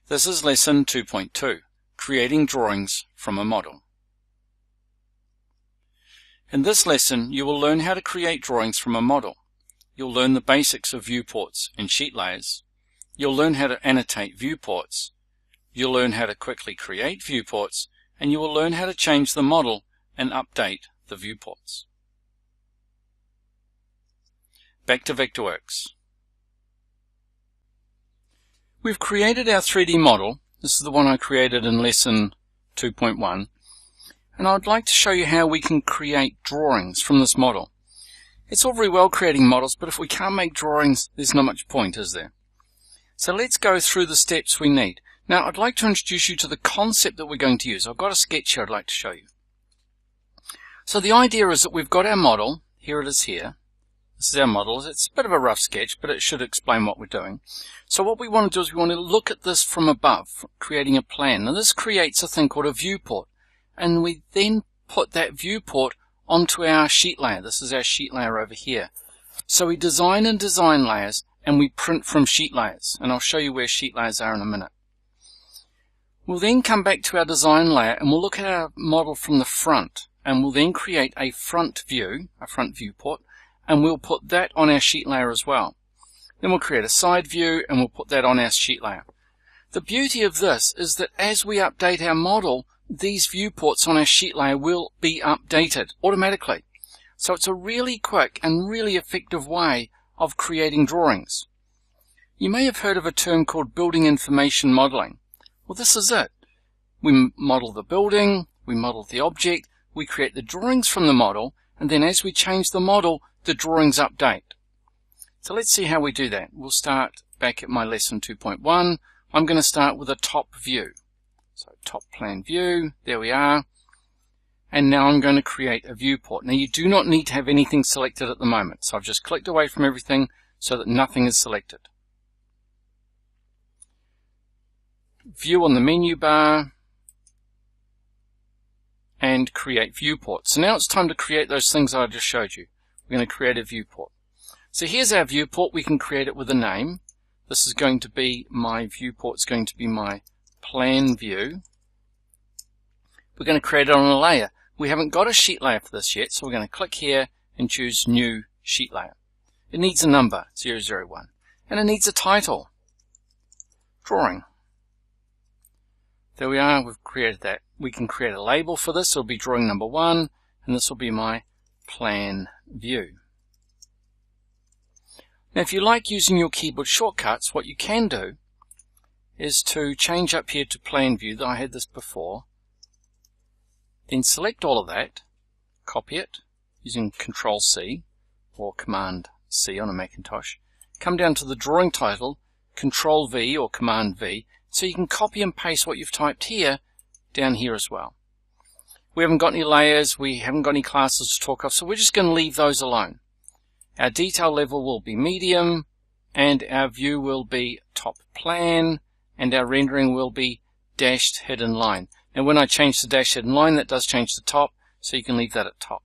This is lesson 2.2, creating drawings from a model. In this lesson, you will learn how to create drawings from a model. You'll learn the basics of viewports and sheet layers. You'll learn how to annotate viewports. You'll learn how to quickly create viewports, and you will learn how to change the model and update the viewports. Back to Vectorworks. We've created our 3D model. This is the one I created in lesson 2.1, and I'd like to show you how we can create drawings from this model. It's all very well creating models, but if we can't make drawings, there's not much point, is there? So let's go through the steps we need. Now I'd like to introduce you to the concept that we're going to use. I've got a sketch here I'd like to show you. So the idea is that we've got our model. Here it is here. This is our model. It's a bit of a rough sketch, but it should explain what we're doing. So what we want to do is we want to look at this from above, creating a plan. Now this creates a thing called a viewport, and we then put that viewport onto our sheet layer. This is our sheet layer over here. So we design in design layers, and we print from sheet layers, and I'll show you where sheet layers are in a minute. We'll then come back to our design layer, and we'll look at our model from the front, and we'll then create a front view, a front viewport, and we'll put that on our sheet layer as well. Then we'll create a side view and we'll put that on our sheet layer. The beauty of this is that as we update our model, these viewports on our sheet layer will be updated automatically. So it's a really quick and really effective way of creating drawings. You may have heard of a term called building information modeling. Well, this is it. We model the building, we model the object, we create the drawings from the model, and then as we change the model, the drawings update. So let's see how we do that. We'll start back at my lesson 2.1. I'm going to start with a top view. So top plan view, there we are. And now I'm going to create a viewport. Now you do not need to have anything selected at the moment. So I've just clicked away from everything so that nothing is selected. View on the menu bar. And create viewport. So now it's time to create those things I just showed you. We're going to create a viewport. So here's our viewport. We can create it with a name. This is going to be my viewport. It's going to be my plan view. We're going to create it on a layer. We haven't got a sheet layer for this yet, so we're going to click here and choose New Sheet Layer. It needs a number, 001, and it needs a title, Drawing. There we are. We've created that. We can create a label for this. It'll be drawing number 1, and this will be my plan view. Now if you like using your keyboard shortcuts, what you can do is to change up here to plan view. I had this before. Then select all of that, copy it using Control C or Command C on a Macintosh. Come down to the drawing title, Control V or Command V, so you can copy and paste what you've typed here down here as well. We haven't got any layers, we haven't got any classes to talk of, so we're just going to leave those alone. Our detail level will be medium, and our view will be top plan, and our rendering will be dashed hidden line. Now when I change the dashed hidden line, that does change the top, so you can leave that at top.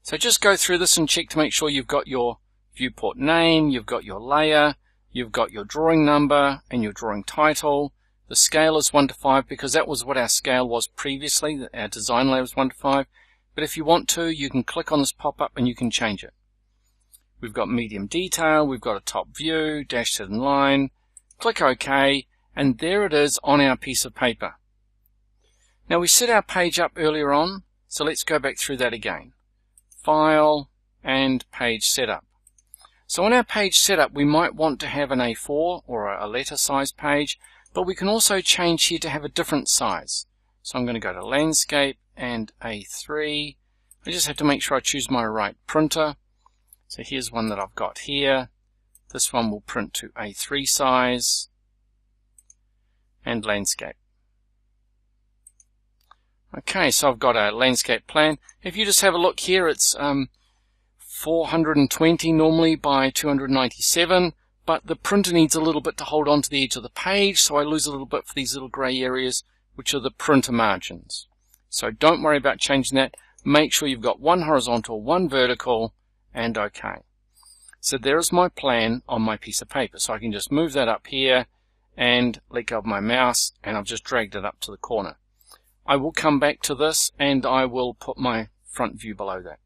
So just go through this and check to make sure you've got your viewport name, you've got your layer, you've got your drawing number, and your drawing title. The scale is 1 to 5 because that was what our scale was previously. Our design layer was 1 to 5. But if you want to, you can click on this pop-up and you can change it. We've got medium detail, we've got a top view, dashed hidden line. Click OK, and there it is on our piece of paper. Now we set our page up earlier on, so let's go back through that again. File and Page Setup. So on our page setup, we might want to have an A4 or a letter size page, but we can also change here to have a different size. So I'm going to go to Landscape and A3. I just have to make sure I choose my right printer. So here's one that I've got here. This one will print to A3 size. And Landscape. Okay, so I've got a landscape plan. If you just have a look here, it's 420 normally by 297. But the printer needs a little bit to hold on to the edge of the page, so I lose a little bit for these little grey areas, which are the printer margins. So don't worry about changing that. Make sure you've got one horizontal, one vertical, and OK. So there's my plan on my piece of paper. So I can just move that up here and let go of my mouse, and I've just dragged it up to the corner. I will come back to this and I will put my front view below that,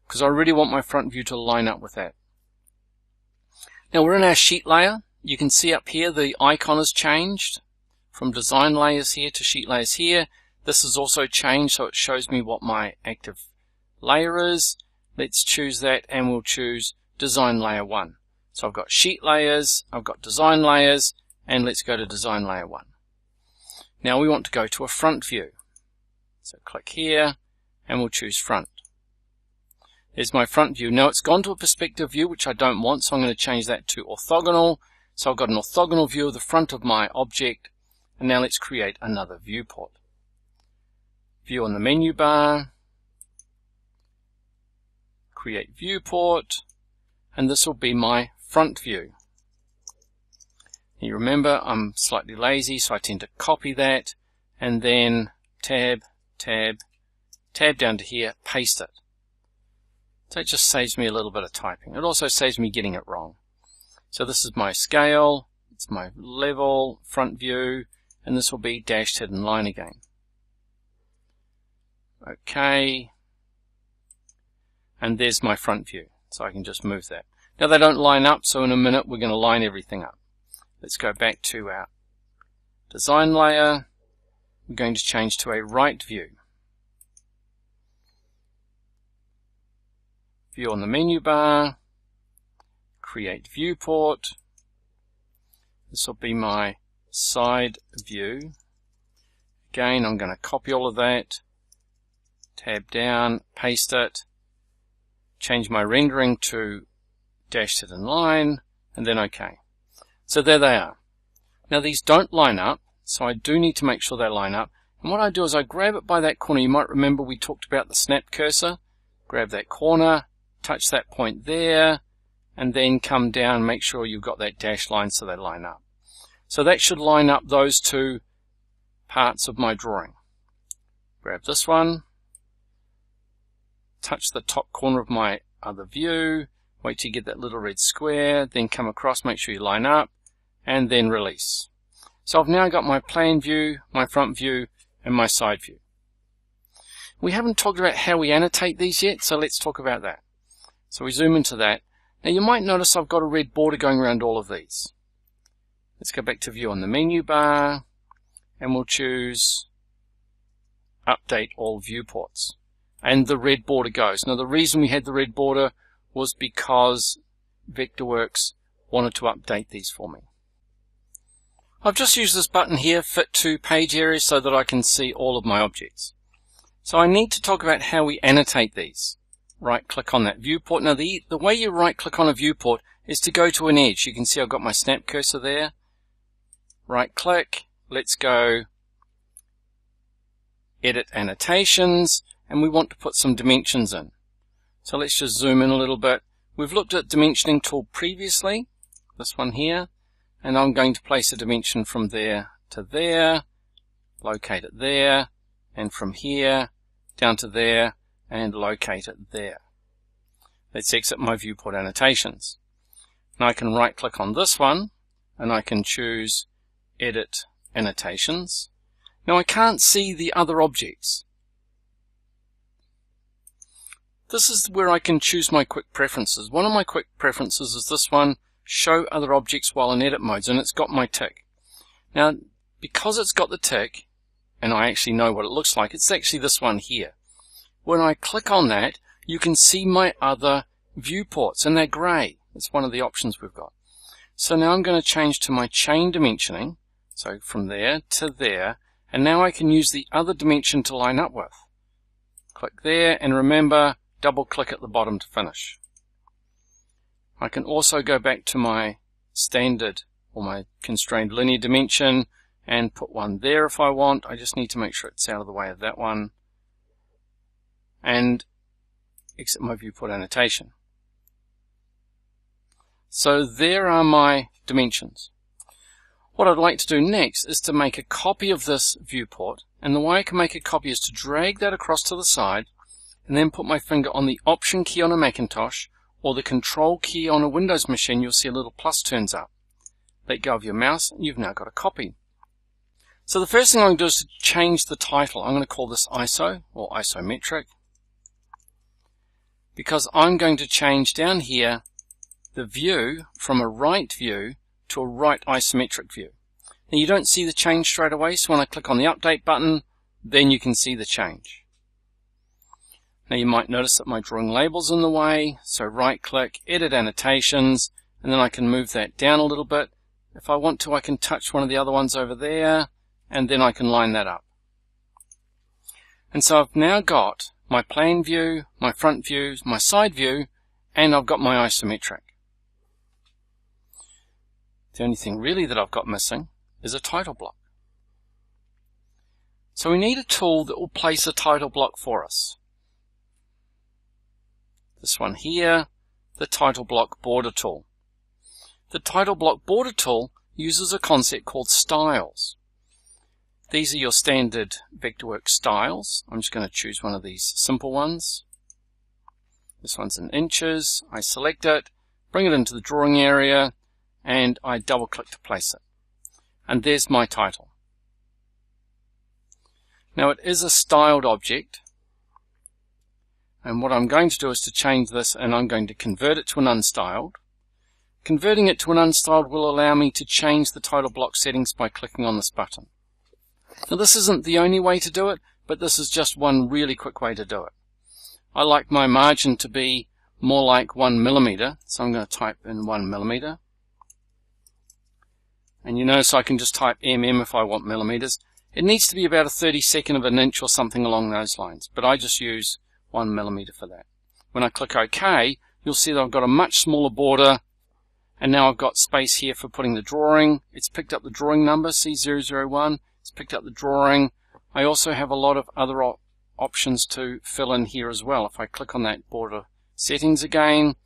because I really want my front view to line up with that. Now we're in our sheet layer. You can see up here the icon has changed from design layers here to sheet layers here. This has also changed, so it shows me what my active layer is. Let's choose that, and we'll choose design layer 1. So I've got sheet layers, I've got design layers, and let's go to design layer 1. Now we want to go to a front view. So click here, and we'll choose front. There's my front view. Now it's gone to a perspective view, which I don't want, so I'm going to change that to orthogonal. So I've got an orthogonal view of the front of my object, and now let's create another viewport. View on the menu bar, create viewport, and this will be my front view. You remember I'm slightly lazy, so I tend to copy that, and then tab, tab, tab down to here, paste it. So it just saves me a little bit of typing. It also saves me getting it wrong. So this is my scale, it's my level, front view, and this will be dashed hidden line again. Okay, and there's my front view, so I can just move that. Now they don't line up, so in a minute we're going to line everything up. Let's go back to our design layer. We're going to change to a right view. View on the menu bar, create viewport. This will be my side view. Again, I'm going to copy all of that, tab down, paste it, change my rendering to dashed hidden line, and then OK. So there they are. Now these don't line up, so I do need to make sure they line up. And what I do is I grab it by that corner. You might remember we talked about the snap cursor. Grab that corner, touch that point there, and then come down, make sure you've got that dashed line so they line up. So that should line up those two parts of my drawing. Grab this one, touch the top corner of my other view, wait till you get that little red square, then come across, make sure you line up, and then release. So I've now got my plan view, my front view, and my side view. We haven't talked about how we annotate these yet, so let's talk about that. So we zoom into that. Now you might notice I've got a red border going around all of these. Let's go back to view on the menu bar, and we'll choose update all viewports. And the red border goes. Now the reason we had the red border was because Vectorworks wanted to update these for me. I've just used this button here, fit to page areas, so that I can see all of my objects. So I need to talk about how we annotate these. Right click on that viewport. Now the way you right click on a viewport is to go to an edge. You can see I've got my snap cursor there. Right click, let's go edit annotations, and we want to put some dimensions in. So let's just zoom in a little bit. We've looked at dimensioning tool previously, this one here, and I'm going to place a dimension from there to there, locate it there, and from here down to there, and locate it there. Let's exit my viewport annotations. Now I can right click on this one, and I can choose edit annotations. Now I can't see the other objects. This is where I can choose my quick preferences. One of my quick preferences is this one, show other objects while in edit modes, and it's got my tick. Now because it's got the tick, and I actually know what it looks like, it's actually this one here. When I click on that, you can see my other viewports, and they're grey. That's one of the options we've got. So now I'm going to change to my chain dimensioning, so from there to there, and now I can use the other dimension to line up with. Click there, and remember, double click at the bottom to finish. I can also go back to my standard or my constrained linear dimension and put one there if I want. I just need to make sure it's out of the way of that one, and exit my viewport annotation. So there are my dimensions. What I'd like to do next is to make a copy of this viewport, and the way I can make a copy is to drag that across to the side and then put my finger on the Option key on a Macintosh or the Control key on a Windows machine. You'll see a little plus turns up. let go of your mouse, and you've now got a copy. So the first thing I'm going to do is to change the title. I'm going to call this ISO or isometric, because I'm going to change down here the view from a right view to a right isometric view. Now you don't see the change straight away, so when I click on the update button, then you can see the change. Now you might notice that my drawing label's in the way, so right click, edit annotations, and then I can move that down a little bit. If I want to, I can touch one of the other ones over there, and then I can line that up. And so I've now got my plan view, my front view, my side view, and I've got my isometric. The only thing really that I've got missing is a title block. So we need a tool that will place a title block for us. This one here, the title block border tool. The title block border tool uses a concept called styles. These are your standard Vectorworks styles. I'm just going to choose one of these simple ones. This one's in inches. I select it, bring it into the drawing area, and I double click to place it. And there's my title. Now it is a styled object, and what I'm going to do is to change this, and I'm going to convert it to an unstyled. Converting it to an unstyled will allow me to change the title block settings by clicking on this button. Now this isn't the only way to do it, but this is just one really quick way to do it. I like my margin to be more like 1 millimeter, so I'm going to type in 1 millimeter. And you notice I can just type mm if I want millimeters. It needs to be about a 32nd of an inch or something along those lines, but I just use 1 millimeter for that. When I click OK, you'll see that I've got a much smaller border, and now I've got space here for putting the drawing. It's picked up the drawing number, C001. It's picked up the drawing. I also have a lot of other options to fill in here as well. If I click on that border settings again,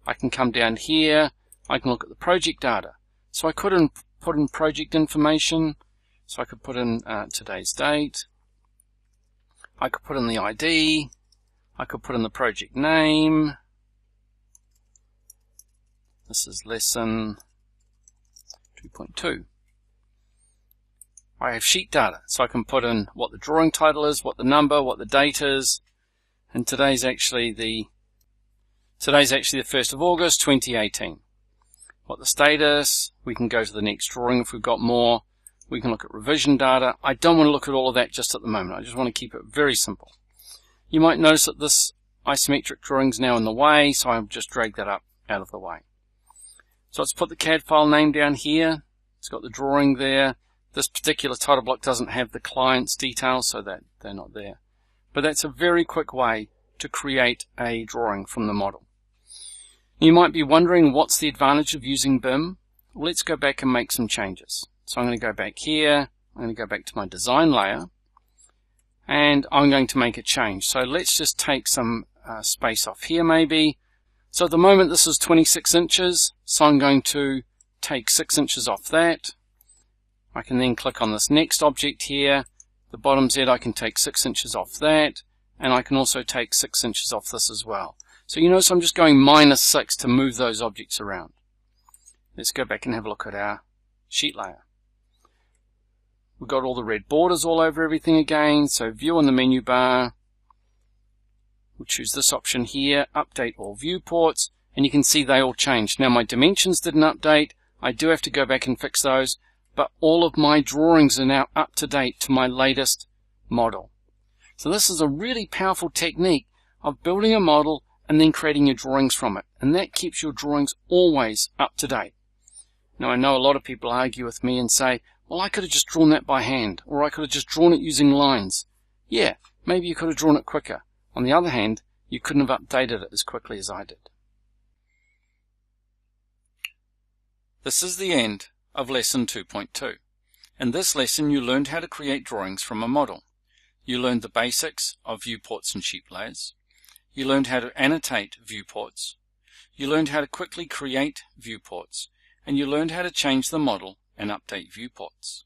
I can come down here. I can look at the project data. So I could put in project information. So I could put in today's date. I could put in the ID. I could put in the project name. This is lesson 2.2. I have sheet data, so I can put in what the drawing title is, what the number, what the date is, and today's actually the 1st of August 2018. What the status, we can go to the next drawing if we've got more. We can look at revision data. I don't want to look at all of that just at the moment. I just want to keep it very simple. You might notice that this isometric drawing is now in the way, so I'll just drag that up out of the way. So let's put the CAD file name down here. It's got the drawing there. This particular title block doesn't have the client's details, so that they're not there. But that's a very quick way to create a drawing from the model. You might be wondering, what's the advantage of using BIM? Well, let's go back and make some changes. So I'm going to go back here. I'm going to go back to my design layer, and I'm going to make a change. So let's just take some space off here maybe. So at the moment this is 26 inches, so I'm going to take 6 inches off that. I can then click on this next object here. The bottom Z, I can take 6 inches off that, and I can also take 6 inches off this as well. So you notice I'm just going -6 to move those objects around. Let's go back and have a look at our sheet layer. We've got all the red borders all over everything again, so view on the menu bar. We'll choose this option here, update all viewports, and you can see they all changed. Now my dimensions didn't update. I do have to go back and fix those, but all of my drawings are now up to date to my latest model. So this is a really powerful technique of building a model and then creating your drawings from it, and that keeps your drawings always up to date. Now I know a lot of people argue with me and say, well, I could have just drawn that by hand, or I could have just drawn it using lines. Yeah, maybe you could have drawn it quicker. On the other hand, you couldn't have updated it as quickly as I did. This is the end of lesson 2.2. In this lesson you learned how to create drawings from a model. You learned the basics of viewports and sheet layers. You learned how to annotate viewports. You learned how to quickly create viewports. And you learned how to change the model and update viewports.